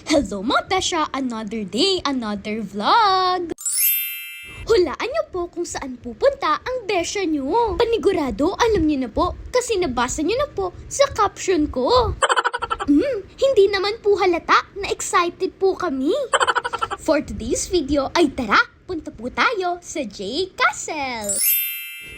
Hello mga besya! Another day, another vlog! Hulaan niyo po kung saan pupunta ang besya niyo. Panigurado, alam niyo na po kasi nabasa niyo na po sa caption ko. Hindi naman po halata na excited po kami. For today's video ay tara, punta po tayo sa J Castle.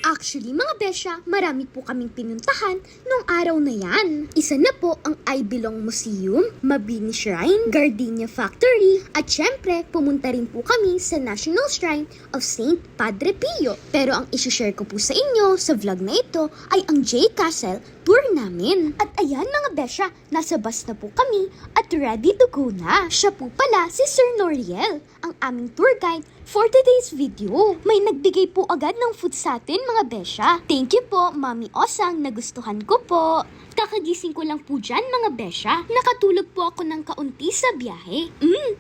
Actually mga besya, marami po kaming pinuntahan nung araw na yan. Isa na po ang I Belong Museum, Mabini Shrine, Gardenia Factory, at syempre pumunta rin po kami sa National Shrine of Saint Padre Pio. Pero ang isushare ko po sa inyo sa vlog na ito ay ang J Castle tour namin. At ayan mga besya, nasa bus na po kami at ready to go na. Siya po pala si Sir Noriel, ang aming tour guide for today's video. May nagbigay po agad ng food sa atin mga besya. Thank you po, Mami Osang, nagustuhan ko po. Kakagising ko lang po dyan mga besya. Nakatulog po ako ng kaunti sa biyahe.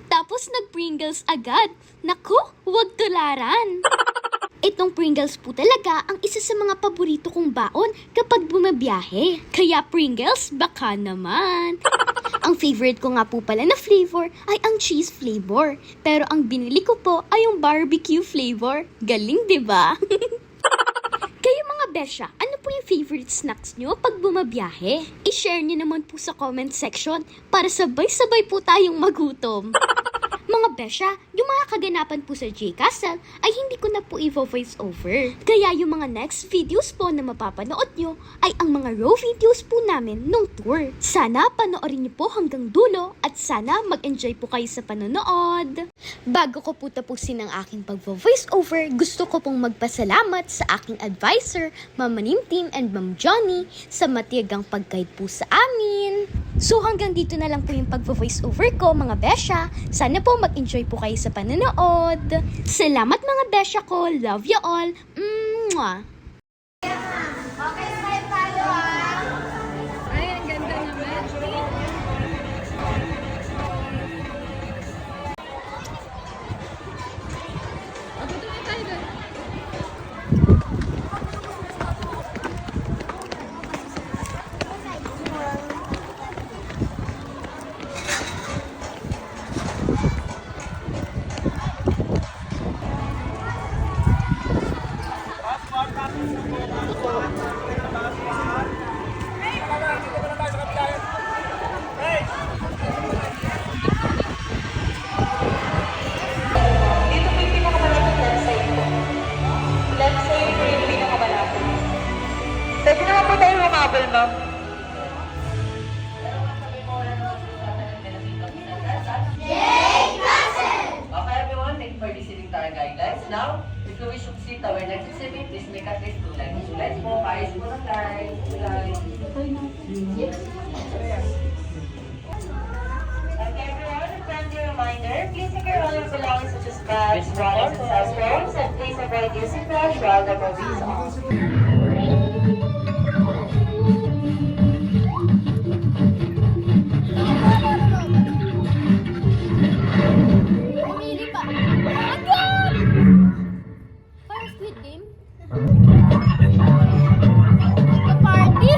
Tapos nag-Pringles agad. Naku, huwag tularan. Itong Pringles po talaga ang isa sa mga paborito kong baon kapag bumabiyahe. Kaya Pringles, baka naman. Ang favorite ko nga po pala na flavor ay ang cheese flavor. Pero ang binili ko po ay yung barbecue flavor. Galing, diba? Kayo mga besya, ano po yung favorite snacks nyo pag bumabiyahe? I-share nyo naman po sa comment section para sabay-sabay po tayong magutom. Mga besya, yung mga kaganapan po sa J Castle ay hindi ko na po i-voice over. Kaya yung mga next videos po na mapapanood nyo ay ang mga raw videos po namin nung tour. Sana panoorin nyo po hanggang dulo at sana mag-enjoy po kayo sa panonood. Bago ko po tapusin ang aking pag-voice over, gusto ko pong magpasalamat sa aking advisor, Ma'am Manintin and Ma'am Johnny sa matiyagang pag-guide po sa amin. So hanggang dito na lang po yung pag-voice over ko mga besya. Sana po mag-enjoy po kayo sa panonood. Salamat mga besya ko. Love you all. Mwah! Okay, smile tayo Ay, ang ganda naman. Dito po yung pinakamalapit left side po. Left side po yung pinakamalapit. Pwede naman po tayo humabol, ma'am. Okay, everyone, thank you for listening to our guidelines. Now, if you wish to see our next exhibit, please make at least 2 lines. 2 lines po, paayos po ng line. 2 lines. Okay, everyone, a friendly reminder, please secure all your belongings such as bags, wallets, and cell phones, and please avoid using flash while the movie is on. Parang Squid Game? Party!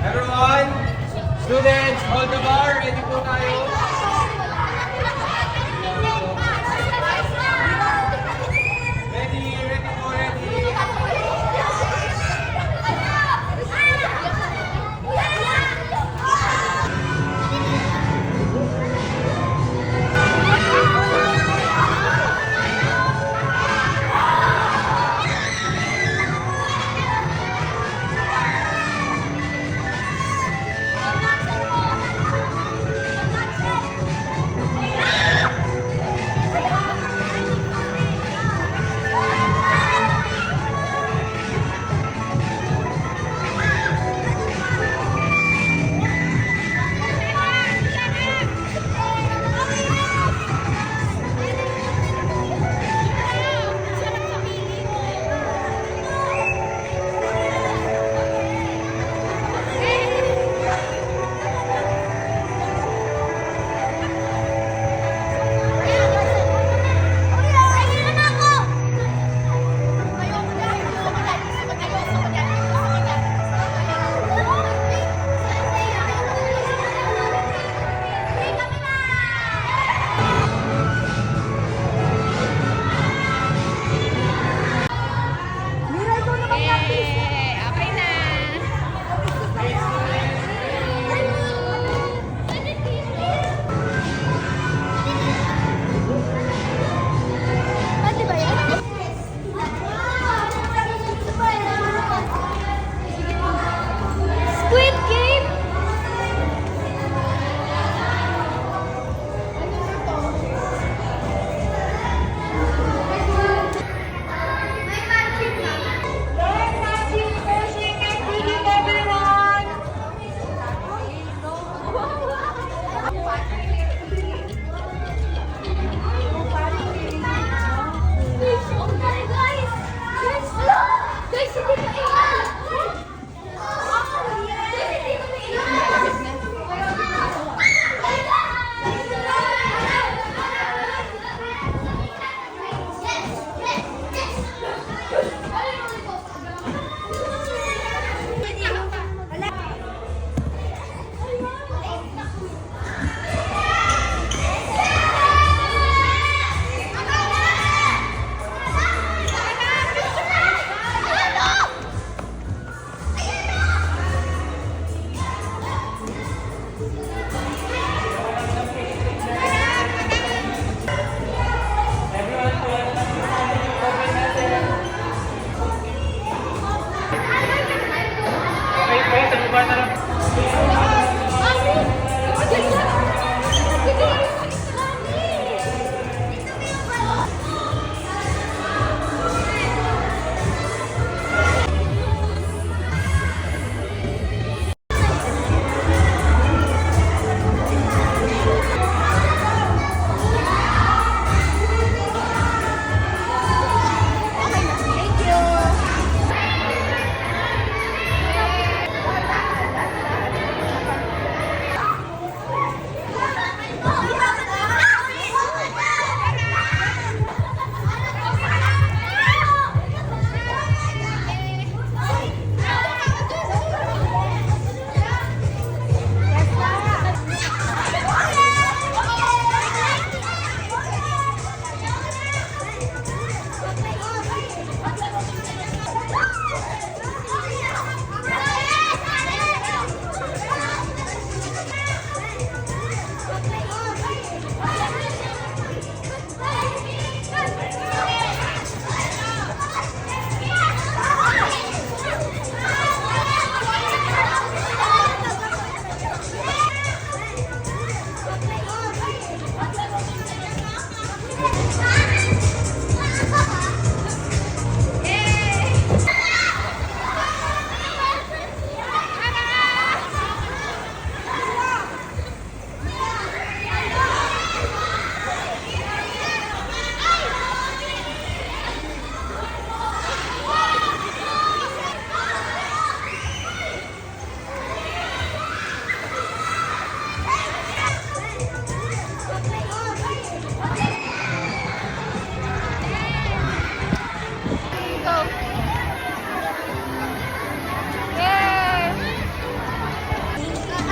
Everyone, students, hold the bar. Ready po tayo. Ready, ready po, ready.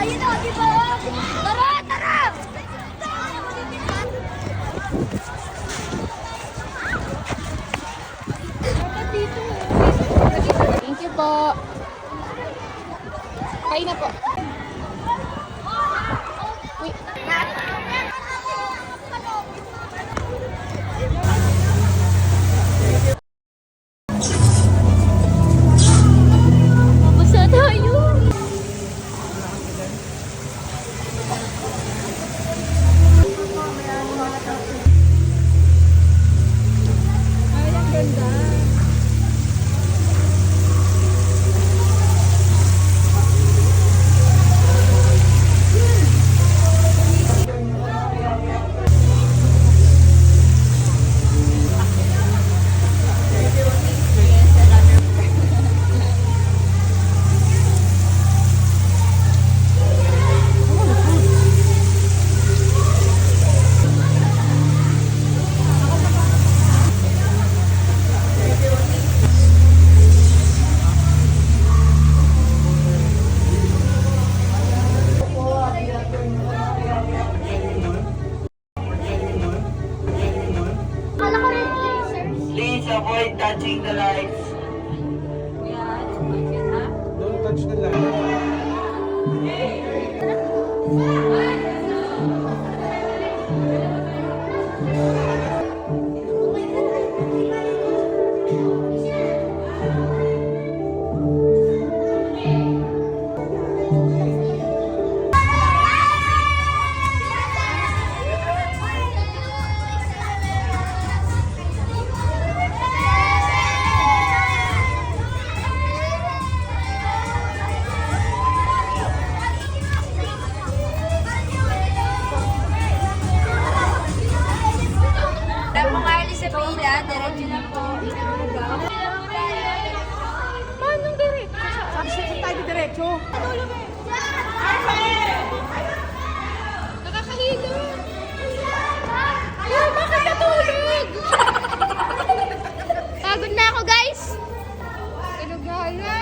Ayun o, di ba? Tara, tara! Thank you po. Kain na po. Wait. Basta tayo. Ay, ang ganda. Kala ko red lasers. Please avoid touching the lights. Don't touch the light. Wala pong alis sa pila. Diretso na po. Paano diretso? Saan tayo diretso? Nakakahilo. Oh, bakit natulog? Pagod na ako, guys. Pinagala.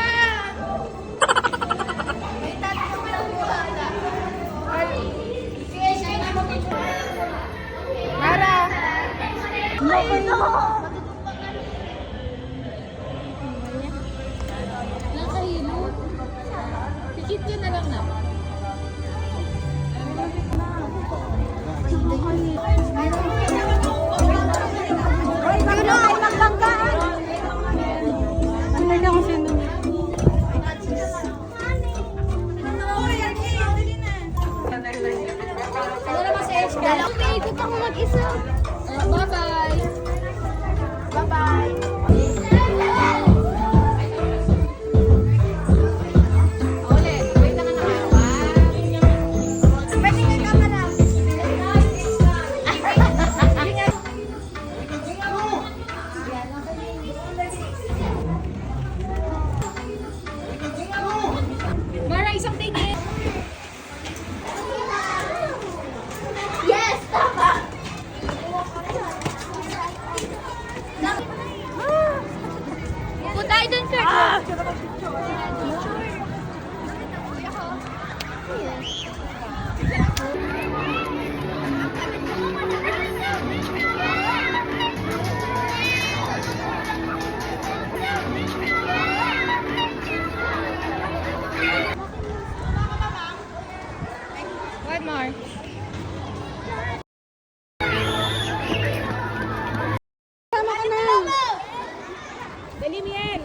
Mara. Nakahilo. Pikit ka na lang na. Yun o, ay magbanggaan. Ano na kasi nung... Ano naman sa edge ka? Umiikot ako mag-isa. Bye-bye. Ulit. Wait lang na nakawa. Mara, isang tingin. Yes, tama. Punta tayo dun, Kurt. One more. Tama ka na. Dali, Miel.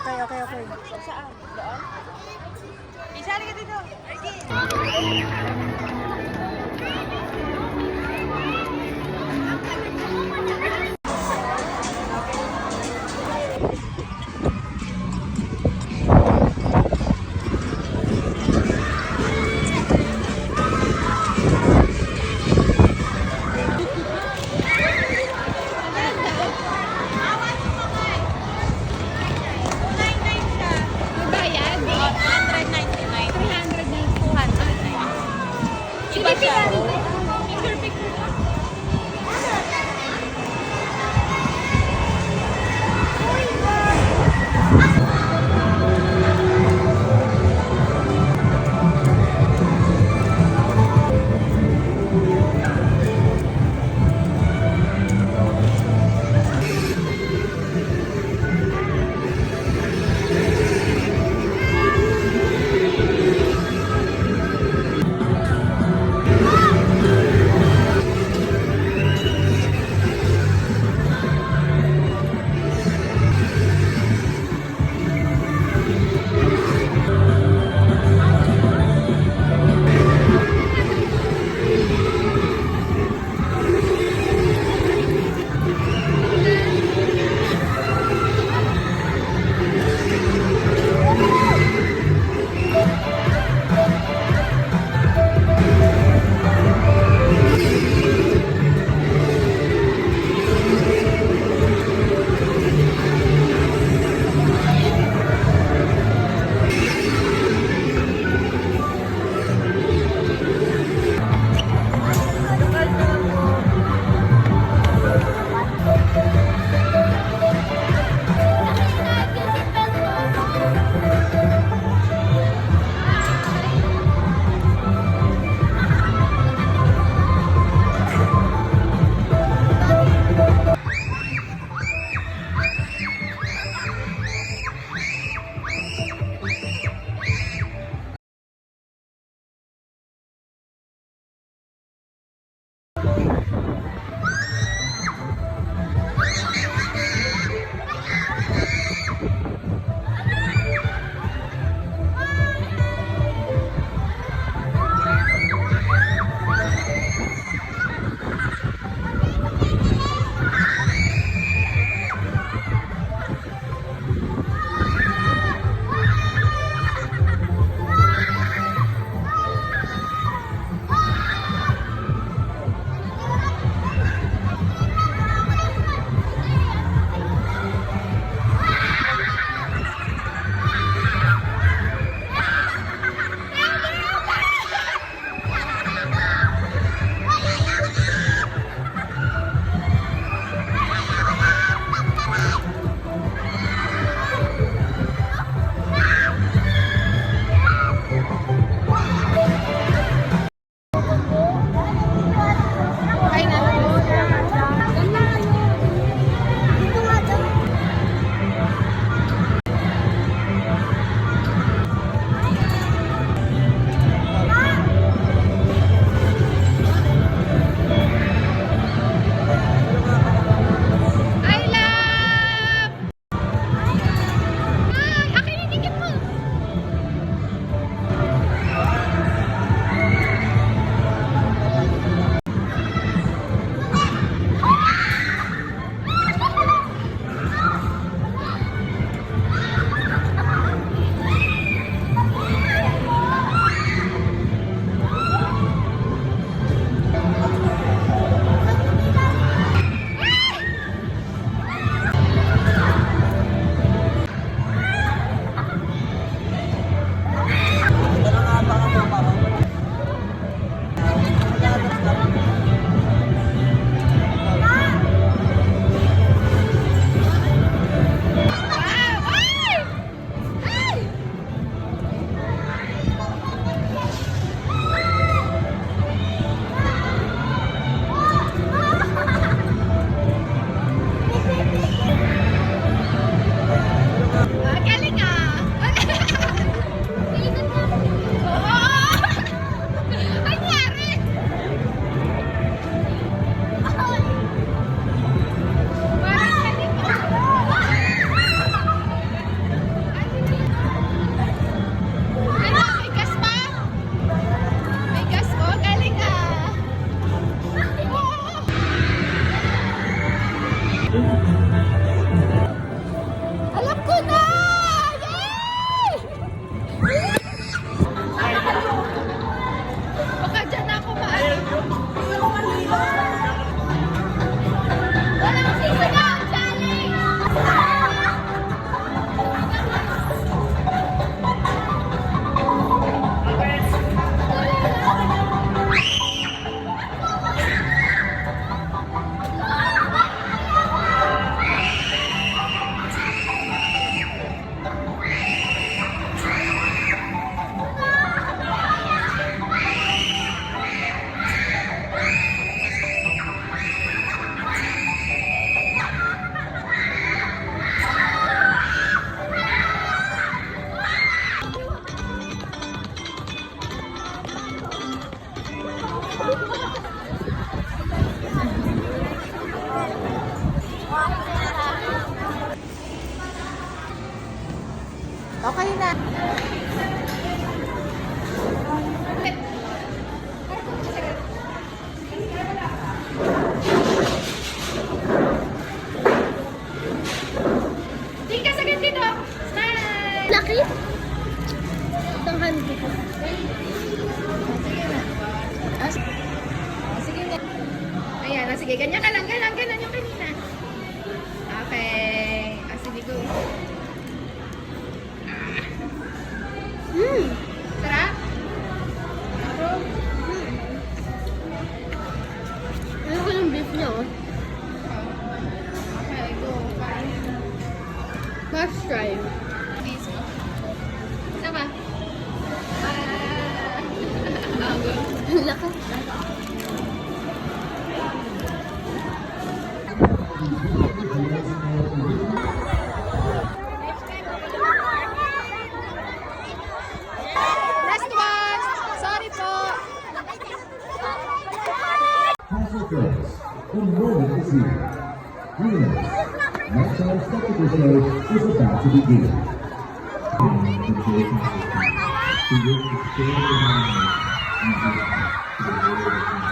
Okay. Saan? Doon? Isa, ka dito. Bayad? 199. 300 na 200. Baka dyan ako Walang sisigaw! Challenge! Okay na. Tika, sagad dito! Smile! Laki? Tanghan dito. Sige na. Ayan, sige. Ganyan ka lang. Ganyan yung kanina. Okay. Sige, go. Sarap? Ano ko ng beef niya, oh? Okay, go. Let's try. Please. Isa ba? Laki. Last one! Sorry po! Castle Girls, the moment is here. Winners, next our spectacle show is about to begin. The choice of to which the story of our life is to the world of God.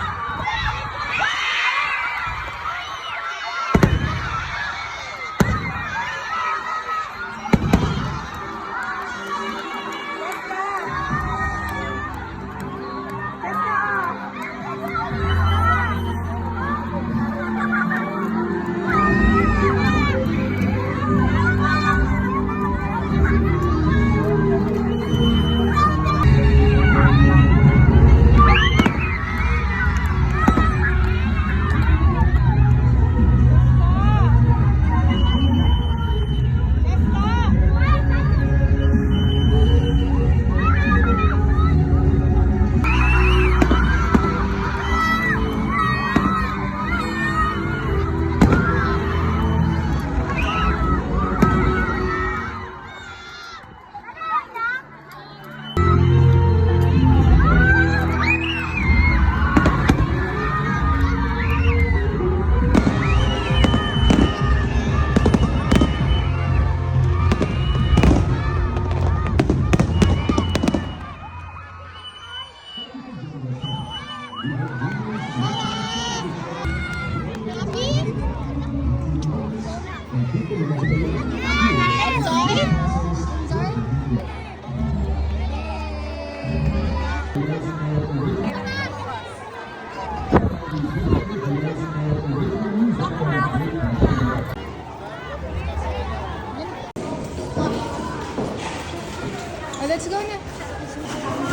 Let's go na.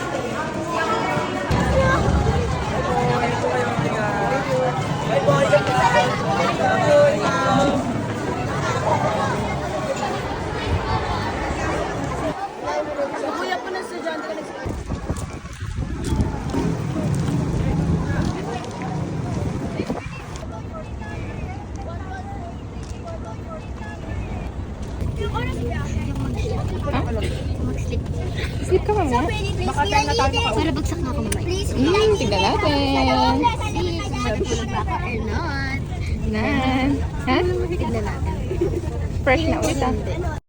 Sleep ka mama. Baka tayo na tayo maka- Para bagsak na ako, mamay. Tignan natin. Matutulog ba ako or not? Nan. Ha? Tignan natin. Fresh na ulit ah.